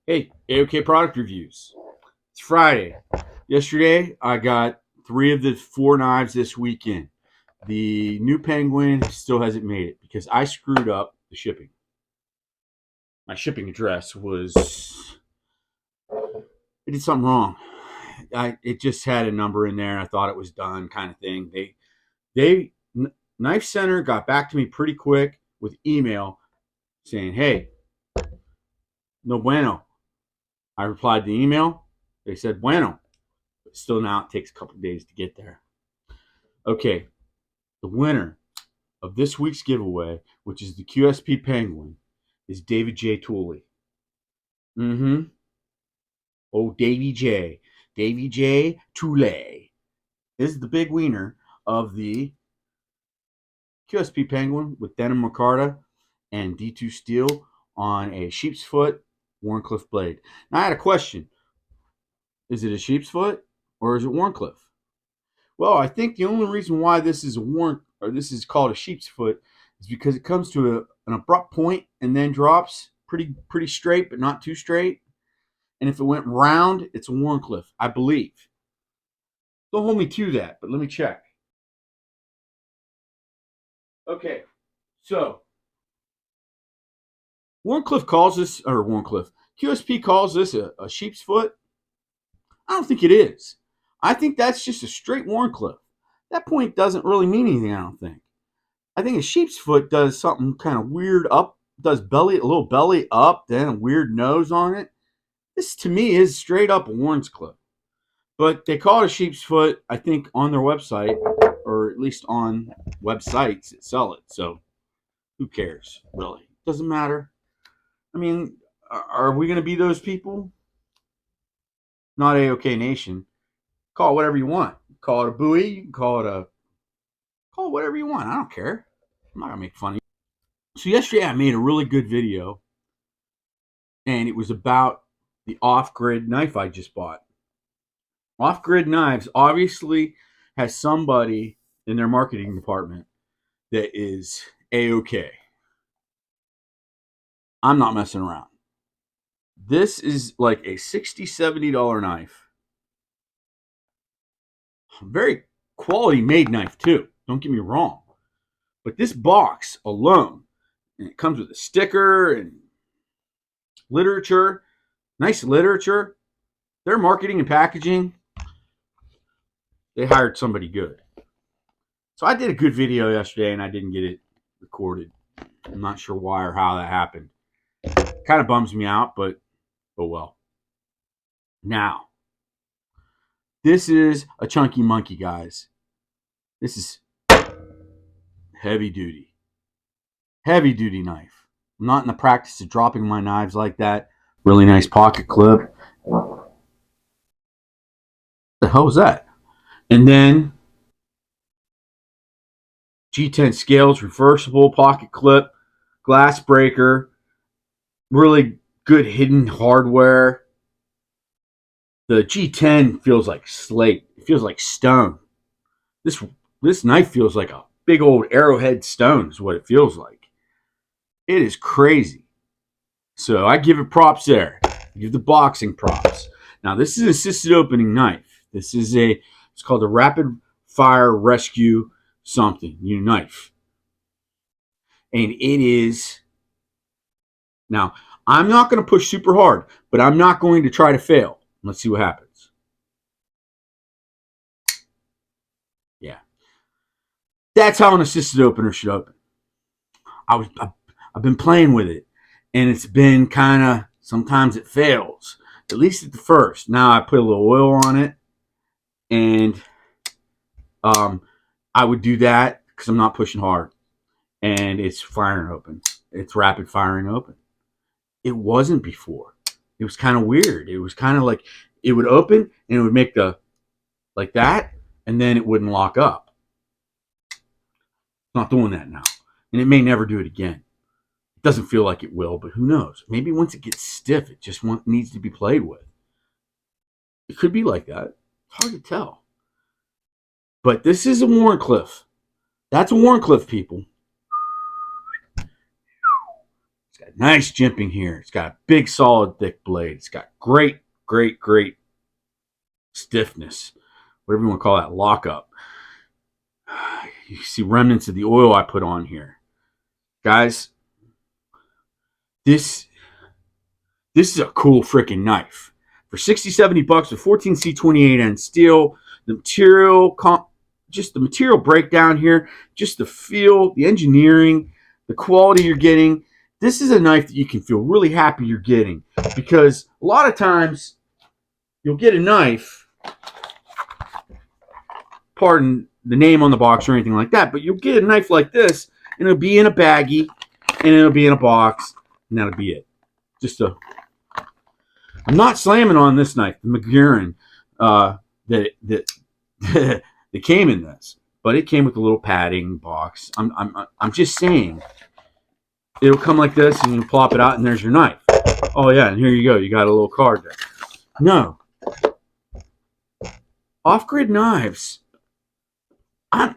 Hey, AOK product reviews. It's Friday. Yesterday, I got 3 of the 4 knives this weekend. The new Penguin still hasn't made it because I screwed up the shipping. My shipping address was, it did something wrong. It just had a number in there and I thought it was done, kind of thing. They Knife Center got back to me pretty quick with email saying, "Hey, no bueno." I replied to the email. They said bueno. But still now it takes a couple of days to get there. Okay, the winner of this week's giveaway, which is the QSP Penguin, is David J. Tooley. Mm-hmm. Oh, Davy J. Davy J. Tooley is the big winner of the QSP Penguin with denim micarta and D2 steel on a sheep's foot Wharncliffe blade. Now I had a question. Is it a sheep's foot or is it Wharncliffe? Well, I think the only reason why this is this is called a sheep's foot is because it comes to an abrupt point and then drops pretty straight, but not too straight. And if it went round, it's a Wharncliffe, I believe. Don't hold me to that, but let me check. Okay, so Wharncliffe calls this, or Wharncliffe, QSP calls this a sheep's foot. I don't think it is. I think that's just a straight Wharncliffe. That point doesn't really mean anything, I don't think. I think a sheep's foot does something kind of weird up, does a little belly up, then a weird nose on it. This to me is straight up a Wharncliffe. But they call it a sheep's foot, I think, on their website, or at least on websites that sell it. So who cares, really? Doesn't matter. I mean, are we going to be those people? Not AOK Nation. Call it whatever you want. Call it a buoy. You can call it whatever you want. I don't care. I'm not gonna make fun of you. So yesterday I made a really good video, and it was about the off-grid knife I just bought. Off-grid knives obviously has somebody in their marketing department that is A-OK. I'm not messing around. This is like a $60, $70 knife. Very quality made knife too. Don't get me wrong. But this box alone, and it comes with a sticker and literature, nice literature. Their marketing and packaging, they hired somebody good. So I did a good video yesterday and I didn't get it recorded. I'm not sure why or how that happened. Kind of bums me out, but oh well. Now, this is a chunky monkey, guys. This is heavy duty. Heavy duty knife. I'm not in the practice of dropping my knives like that. Really nice pocket clip. What the hell was that? And then G10 scales, reversible pocket clip, glass breaker, really good hidden hardware. The G10 feels like slate. It feels like stone. This this knife feels like a big old arrowhead stone is what it feels like. It is crazy. So I give it props there. I give the boxing props. Now this is an assisted opening knife. It's called a rapid fire rescue something new knife. And it is now I'm not going to push super hard, but I'm not going to try to fail. Let's see what happens. Yeah. That's how an assisted opener should open. I've been playing with it, and it's been kind of sometimes it fails. At least at the first. Now I put a little oil on it, and I would do that because I'm not pushing hard, and it's firing open. It's rapid firing open. It wasn't before. It was kind of weird. It was kind of like it would open and it would make the like that, and then it wouldn't lock up. It's not doing that now, and it may never do it again. It doesn't feel like it will, but who knows? Maybe once it gets stiff, it just needs to be played with. It could be like that. It's hard to tell. But this is a Wharncliffe. That's a Wharncliffe, people. This Nice jimping here. It's got a big, solid, thick blade. It's got great, great, great stiffness. Whatever you want to call that, lockup. You see remnants of the oil I put on here. Guys, this is a cool freaking knife. For 60, 70 bucks with 14C28N steel, the material, just the material breakdown here, just the feel, the engineering, the quality you're getting. This is a knife that you can feel really happy you're getting, because a lot of times you'll get a knife, pardon the name on the box or anything like that, but you'll get a knife like this and it'll be in a baggie and it'll be in a box and that'll be it. I'm not slamming on this knife, the Magurin, that came in this, but it came with a little padding box. I'm just saying, it'll come like this, and you plop it out, and there's your knife. Oh yeah, and here you go. You got a little card there. No, off-grid knives. I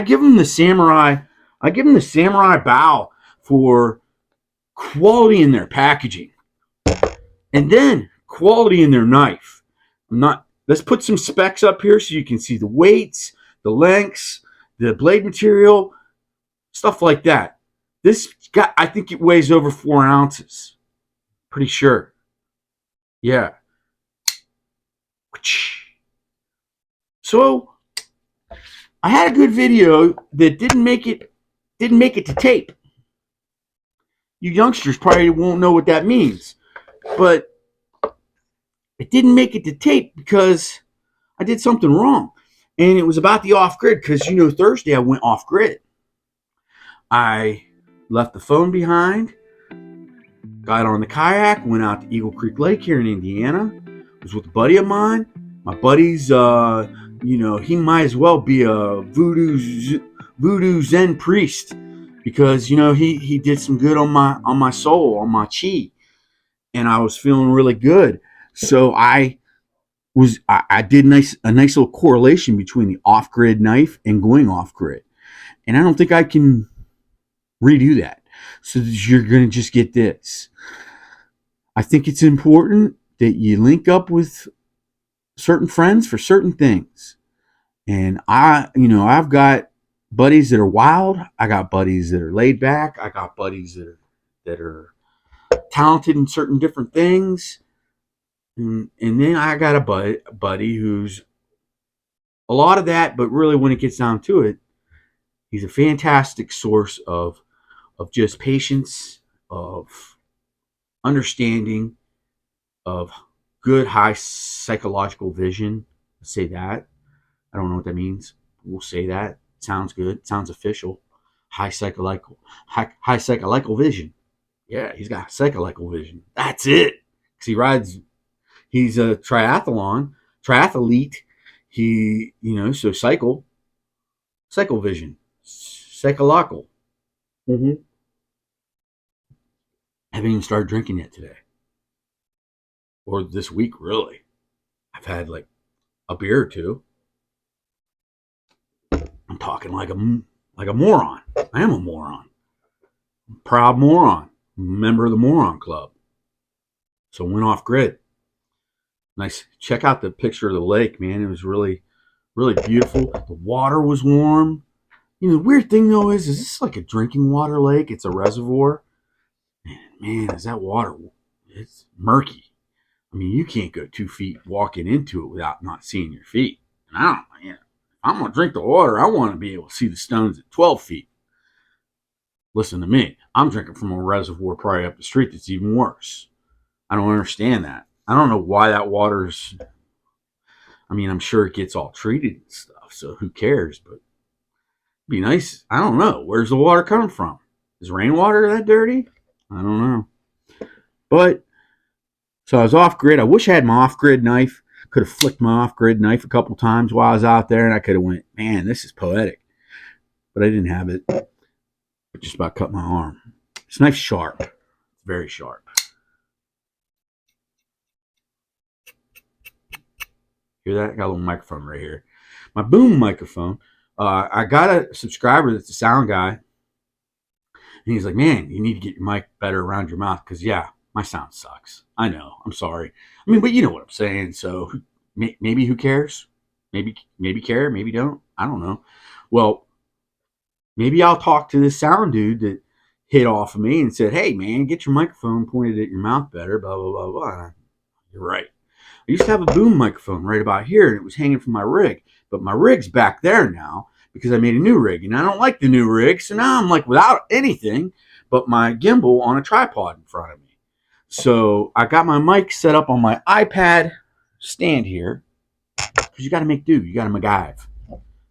give them the samurai. I give them the samurai bow for quality in their packaging, and then quality in their knife. Let's put some specs up here so you can see the weights, the lengths, the blade material, stuff like that. This guy, I think it weighs over 4 ounces. Pretty sure. Yeah. So I had a good video that didn't make it to tape. You youngsters probably won't know what that means, but it didn't make it to tape because I did something wrong. And it was about the off-grid, because Thursday I went off-grid. I left the phone behind, got on the kayak, went out to Eagle Creek Lake here in Indiana. Was with a buddy of mine. My buddy's, he might as well be a voodoo Zen priest, because he did some good on my soul, on my chi, and I was feeling really good. So I did a nice little correlation between the off-grid knife and going off-grid, and I don't think I can redo that. So you're going to just get this. I think it's important that you link up with certain friends for certain things. And I've got buddies that are wild. I got buddies that are laid back. I got buddies that are talented in certain different things. And then I got a buddy who's a lot of that, but really when it gets down to it, he's a fantastic source of just patience, of understanding, of good high psychological vision. Let's say that. I don't know what that means. We'll say that. Sounds good. Sounds official. High psychological vision. Yeah, he's got psychological vision. That's it. Because he's a triathlete. So cycle vision, psychological. Haven't even started drinking yet today. Or this week, really. I've had like a beer or two. I'm talking like a moron. I am a moron. Proud moron. Member of the Moron Club. So went off grid. Nice. Check out the picture of the lake, man. It was really, really beautiful. The water was warm. The weird thing though is this like a drinking water lake? It's a reservoir. Man, is that water? It's murky. I mean, you can't go 2 feet walking into it without not seeing your feet. And if I'm going to drink the water, I want to be able to see the stones at 12 feet. Listen to me. I'm drinking from a reservoir probably up the street that's even worse. I don't understand that. I don't know why that water's... I'm sure it gets all treated and stuff, so who cares? But it'd be nice. I don't know. Where's the water coming from? Is rainwater that dirty? I don't know. But... So I was off-grid. I wish I had my off-grid knife. Could have flicked my off-grid knife a couple times while I was out there, and I could have went, man, this is poetic. But I didn't have it. It just about cut my arm. This knife's sharp. It's very sharp. Hear that? I got a little microphone right here. My boom microphone. I got a subscriber that's a sound guy. And he's like, man, you need to get your mic better around your mouth because, yeah, my sound sucks. I know. I'm sorry. I mean, but you know what I'm saying. So maybe who cares? Maybe care, maybe don't. I don't know. Well, maybe I'll talk to this sound dude that hit off of me and said, hey, man, get your microphone pointed at your mouth better, blah, blah, blah, blah. You're right. I used to have a boom microphone right about here, and it was hanging from my rig. But my rig's back there now because I made a new rig, and I don't like the new rig. So now I'm like without anything but my gimbal on a tripod in front of me. So I got my mic set up on my iPad stand here because you got to make do. You got to MacGyver.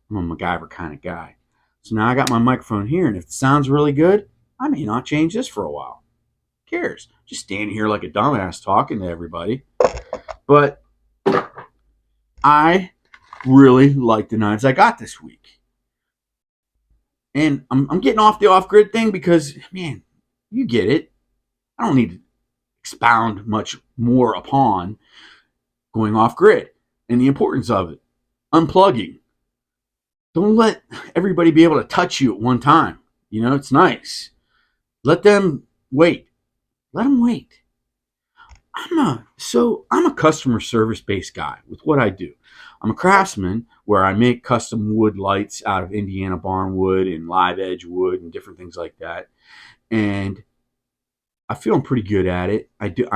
I'm a MacGyver kind of guy. So now I got my microphone here, and if it sounds really good, I may not change this for a while. Who cares? Just standing here like a dumbass talking to everybody. But I really like the knives I got this week. And I'm getting off the off-grid thing because, man, you get it. I don't need to expound much more upon going off-grid and the importance of it. Unplugging. Don't let everybody be able to touch you at one time. You know, it's nice. Let them wait. Let them wait. I'm a customer service based guy with what I do. I'm a craftsman where I make custom wood lights out of Indiana barn wood and live edge wood and different things like that. And I feel I'm pretty good at it. I do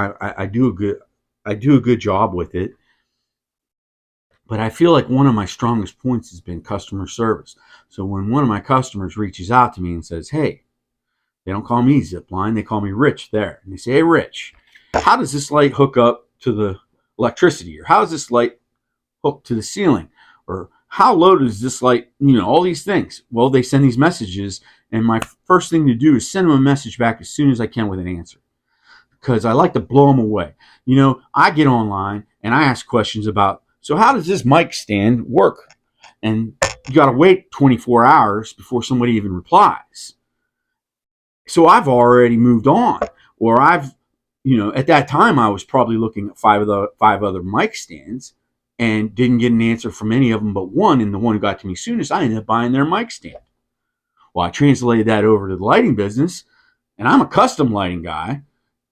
a good job with it. But I feel like one of my strongest points has been customer service. So when one of my customers reaches out to me and says, hey, they don't call me Zipline, they call me Rich there. And they say, hey, Rich, how does this light hook up to the electricity? Or how does this light hook to the ceiling? Or how low does this light, all these things. Well, they send these messages, and my first thing to do is send them a message back as soon as I can with an answer. Because I like to blow them away. I get online and I ask questions about, so how does this mic stand work? And you got to wait 24 hours before somebody even replies. So I've already moved on, or at that time I was probably looking at five other mic stands and didn't get an answer from any of them but one, and the one who got to me soonest, I ended up buying their mic stand. Well, I translated that over to the lighting business, and I'm a custom lighting guy,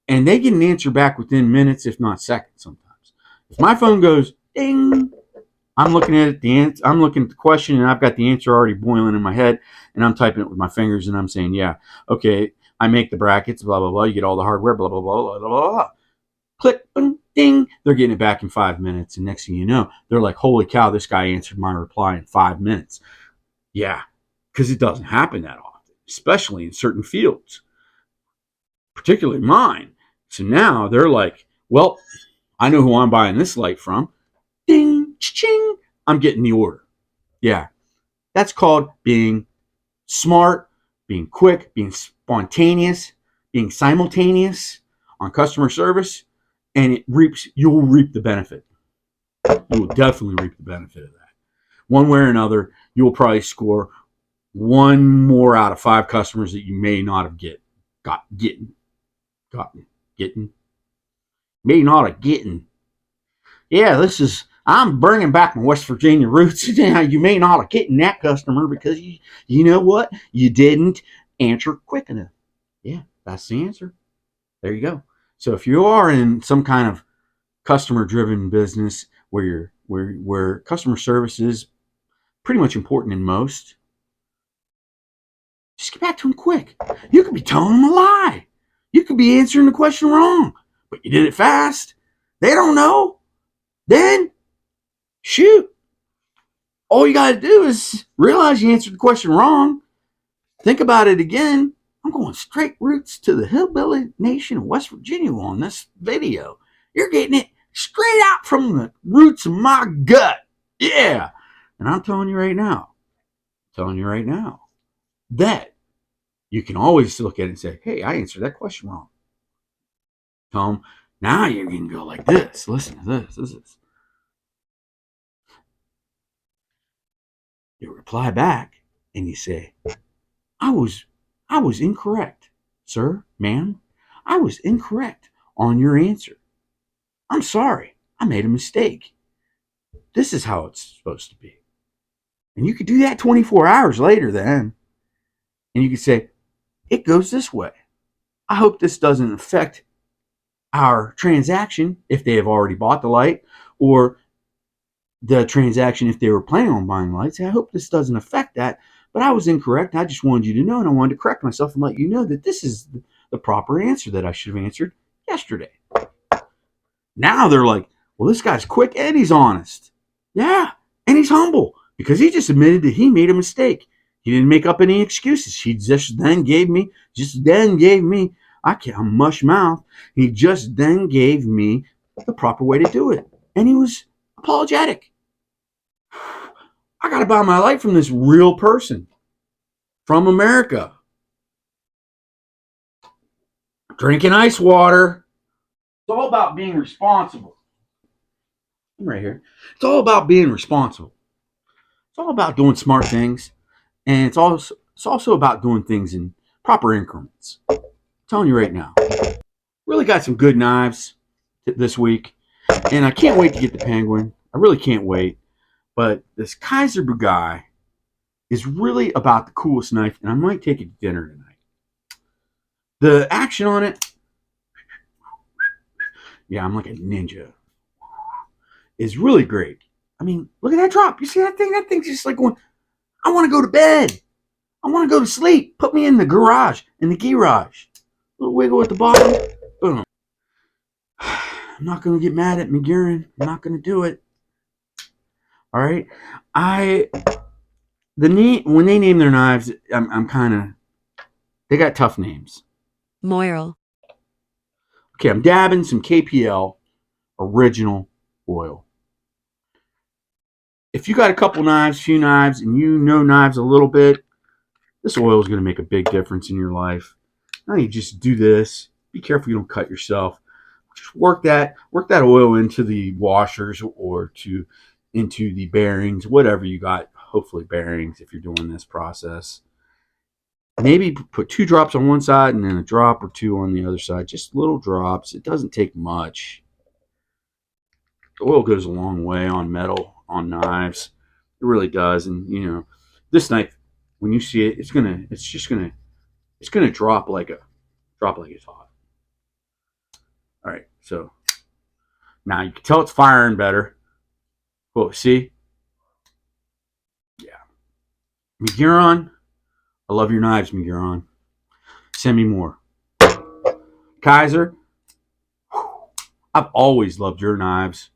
and they get an answer back within minutes, if not seconds sometimes. If my phone goes ding, I'm looking at it, I'm looking at the question, and I've got the answer already boiling in my head, and I'm typing it with my fingers, and I'm saying, yeah, okay, I make the brackets, blah, blah, blah. You get all the hardware, blah, blah, blah, blah, blah, blah. Click, boom, ding. They're getting it back in 5 minutes, and next thing you know, they're like, holy cow, this guy answered my reply in 5 minutes. Yeah, because it doesn't happen that often, especially in certain fields, particularly mine. So now they're like, well, I know who I'm buying this light from. Ding, ching, I'm getting the order. Yeah, that's called being smart, being quick, being spontaneous, being simultaneous on customer service, and you'll reap the benefit. You will definitely reap the benefit of that. One way or another, you will probably score one more out of 5 customers that you may not have gotten. Yeah, I'm bringing back my West Virginia roots. You may not have gotten that customer because you know what? You didn't answer quick enough. Yeah, that's the answer. There you go. So if you are in some kind of customer-driven business where customer service is pretty much important in most, just get back to them quick. You could be telling them a lie. You could be answering the question wrong, but you did it fast. They don't know. Then, shoot. All you got to do is realize you answered the question wrong. Think about it again. I'm going straight roots to the hillbilly nation of West Virginia on this video. You're getting it straight out from the roots of my gut. Yeah. And I'm telling you right now that you can always look at it and say, hey, I answered that question wrong. Tell them, now you can go like this. Listen to this. This is. You reply back and you say, I was incorrect, sir, ma'am. I was incorrect on your answer. I'm sorry. I made a mistake. This is how it's supposed to be. And you could do that 24 hours later then. And you could say, it goes this way. I hope this doesn't affect our transaction if they have already bought the light, or the transaction if they were planning on buying lights. I hope this doesn't affect that, but I was incorrect. I just wanted you to know, and I wanted to correct myself and let you know that this is the proper answer that I should have answered yesterday. Now they're like, well, this guy's quick and he's honest. Yeah, and he's humble because he just admitted that he made a mistake. He didn't make up any excuses. He just then gave me, I'm mush mouth. He just then gave me the proper way to do it. And he was apologetic. I got to buy my light from this real person from America. Drinking ice water. It's all about being responsible. I'm right here. It's all about being responsible. It's all about doing smart things. And it's also about doing things in proper increments. I'm telling you right now. Really got some good knives this week. And I can't wait to get the Penguin. I really can't wait. But this Kaiser Bugai is really about the coolest knife, and I might take it to dinner tonight. The action on it, yeah, I'm like a ninja, is really great. I mean, look at that drop. You see that thing? That thing's just like going, I want to go to bed. I want to go to sleep. Put me in the garage, in the garage. Little wiggle at the bottom. Boom. I'm not going to get mad at McGuiran. I'm not going to do it. All right. When they name their knives, I'm kind of, they got tough names. Moral. Okay, I'm dabbing some KPL original oil. If you got a couple knives, few knives, and you know knives a little bit, this oil is going to make a big difference in your life. Now you just do this. Be careful you don't cut yourself. Just work that oil into the washers or into the bearings, whatever you got. Hopefully bearings if you're doing this process. Maybe put 2 drops on one side and then a drop or 2 on the other side. Just little drops. It doesn't take much. The oil goes a long way on metal, on knives. It really does. And you know, this knife, when you see it, it's gonna drop like it's hot. All right, so now you can tell it's firing better. Oh, see? Yeah. McGuiran, I love your knives, McGuiran. Send me more. Kaiser, I've always loved your knives.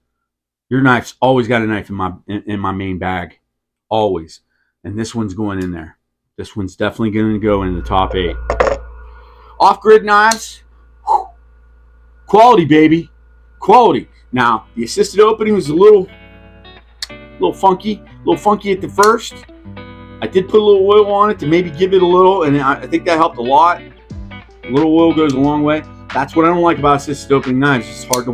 Your knife's always got a knife in my main bag. Always. And this one's going in there. This one's definitely going to go in the top 8. Off-grid knives, quality, baby. Quality. Now, the assisted opening was a little funky at the first. I did put a little oil on it to maybe give it a little, and I think that helped a lot. A little oil goes a long way. That's what I don't like about assisted opening knives. It's hard to